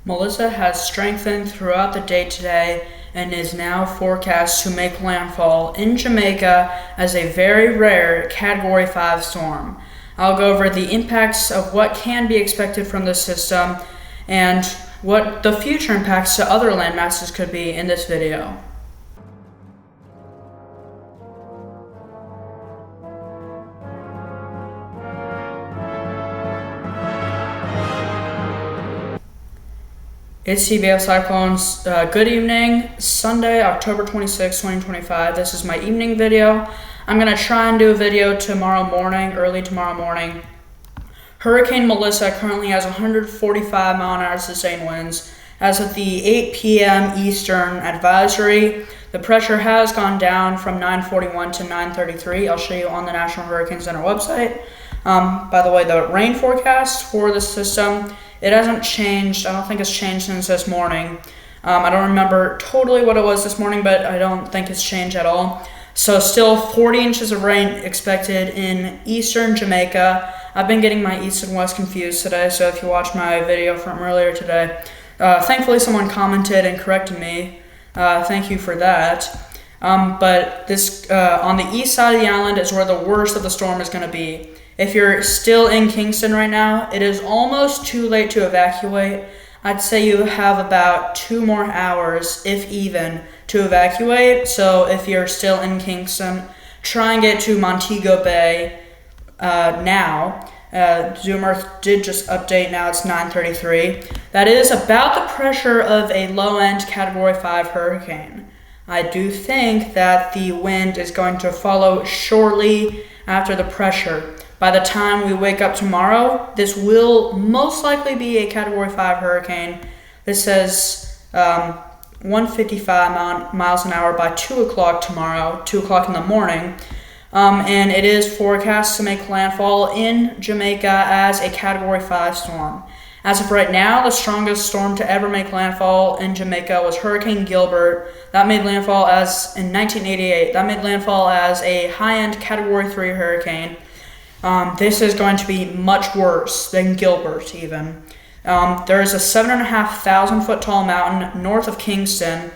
Melissa has strengthened throughout the day today and is now forecast to make landfall in Jamaica as a very rare Category 5 storm. I'll go over the impacts of what can be expected from this system and what the future impacts to other landmasses could be in this video. It's CBF Cyclones. Good evening, Sunday, October 26, 2025. This is my evening video. I'm going to try and do a video tomorrow morning, early tomorrow morning. Hurricane Melissa currently has 145 mile an hour sustained winds. As of the 8 p.m. Eastern advisory, the pressure has gone down from 941 to 933. I'll show you on the National Hurricane Center website. By the way, the rain forecast for this system, it hasn't changed. I don't think it's changed since this morning. I don't remember totally what it was this morning, but I don't think it's changed at all. So still 40 inches of rain expected in eastern Jamaica. I've been getting my east and west confused today, so if you watch my video from earlier today, thankfully someone commented and corrected me. Thank you for that. But this on the east side of the island is where the worst of the storm is going to be. If you're still in Kingston right now, it is almost too late to evacuate. I'd say you have about 2 more hours, if even, to evacuate. So if you're still in Kingston, try and get to Montego Bay now. Zoom Earth did just update. Now it's 9:33. That is about the pressure of a low-end Category 5 hurricane. I do think that the wind is going to follow shortly after the pressure. By the time we wake up tomorrow, this will most likely be a Category 5 hurricane. This says 155 miles an hour by 2 o'clock tomorrow, 2 o'clock in the morning. And it is forecast to make landfall in Jamaica as a Category 5 storm. As of right now, the strongest storm to ever make landfall in Jamaica was Hurricane Gilbert. That made landfall in 1988. That made landfall as a high-end Category 3 hurricane. This is going to be much worse than Gilbert even. There is a 7,500 foot tall mountain north of Kingston.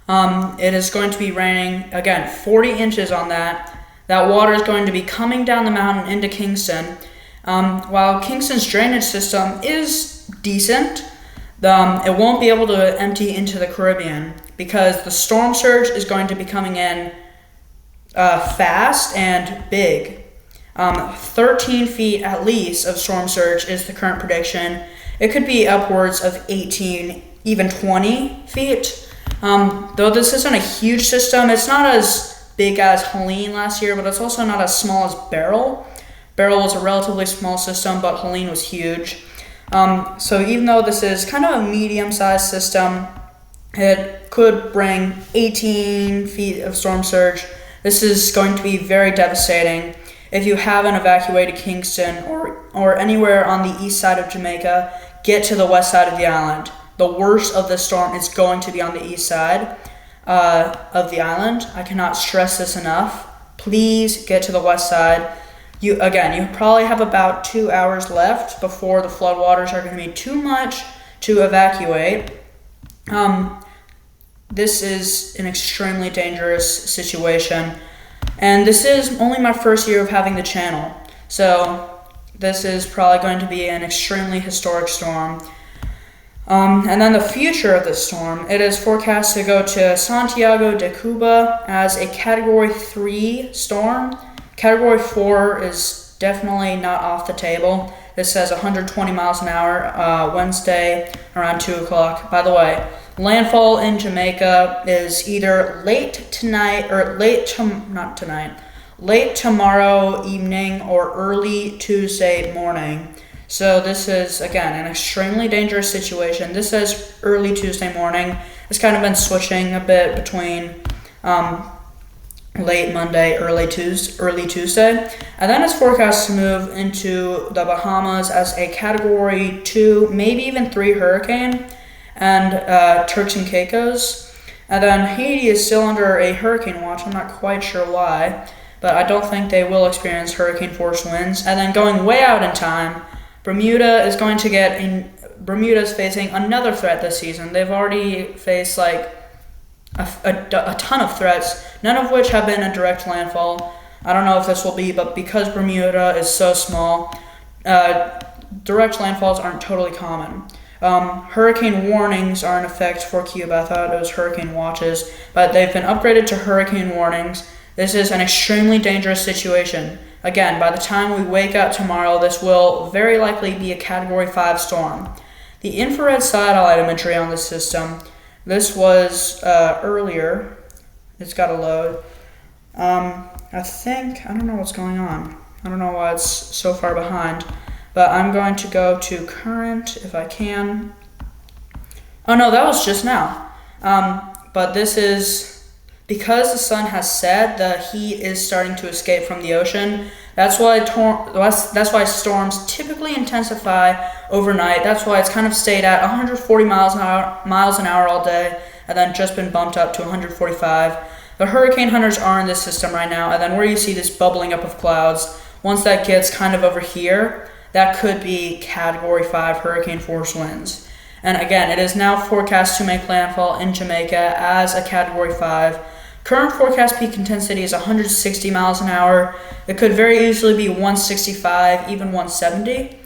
It is going to be raining, again, 40 inches on that. That water is going to be coming down the mountain into Kingston. While Kingston's drainage system is decent, it won't be able to empty into the Caribbean because the storm surge is going to be coming in fast and big. 13 feet at least of storm surge is the current prediction. It could be upwards of 18, even 20 feet. Though this isn't a huge system, it's not as big as Helene last year, but it's also not as small as Beryl. Beryl was a relatively small system, but Helene was huge. So even though this is kind of a medium-sized system, it could bring 18 feet of storm surge. This is going to be very devastating. If you haven't evacuated Kingston or anywhere on the east side of Jamaica, get to the west side of the island. The worst of the storm is going to be on the east side of the island. I cannot stress this enough. Please get to the west side. You probably have about 2 hours left before the floodwaters are going to be too much to evacuate. This is an extremely dangerous situation. And this is only my first year of having the channel. So this is probably going to be an extremely historic storm. And then the future of this storm, it is forecast to go to Santiago de Cuba as a Category 3 storm. Category 4 is definitely not off the table. This says 120 miles an hour Wednesday around 2 o'clock. By the way, landfall in Jamaica is either late tomorrow evening or early Tuesday morning. So this is, again, an extremely dangerous situation. This says early Tuesday morning. It's kind of been switching a bit between late Monday, early Tuesday. And then it's forecast to move into the Bahamas as a Category 2, maybe even 3 hurricane, and Turks and Caicos. And then Haiti is still under a hurricane watch. I'm not quite sure why, but I don't think they will experience hurricane force winds. And then going way out in time, Bermuda is going to get Bermuda is facing another threat this season. They've already faced like a ton of threats, none of which have been a direct landfall. I don't know if this will be, but because Bermuda is so small, direct landfalls aren't totally common. Hurricane warnings are in effect for Cuba. I thought it was hurricane watches, but they've been upgraded to hurricane warnings. This is an extremely dangerous situation. Again, by the time we wake up tomorrow, this will very likely be a Category 5 storm. The infrared satellite imagery on the system, this was earlier. It's got to load. I don't know what's going on. I don't know why it's so far behind, but I'm going to go to current if I can. Oh no, that was just now. But this is, because the sun has set, the heat is starting to escape from the ocean. That's why storms typically intensify overnight. That's why it's kind of stayed at 140 miles an hour all day, and then just been bumped up to 145. The hurricane hunters are in this system right now, and then where you see this bubbling up of clouds, once that gets kind of over here, that could be Category 5 hurricane force winds. And again, it is now forecast to make landfall in Jamaica as a Category 5. Current forecast peak intensity is 160 miles an hour. It could very easily be 165, even 170.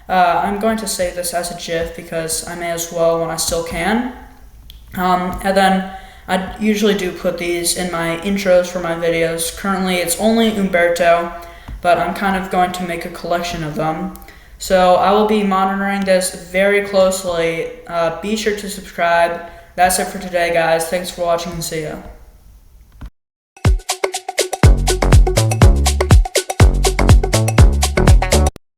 I'm going to save this as a GIF because I may as well when I still can. And then I usually do put these in my intros for my videos. Currently it's only Umberto, but I'm kind of going to make a collection of them. So I will be monitoring this very closely. Be sure to subscribe. That's it for today, guys. Thanks for watching and see ya.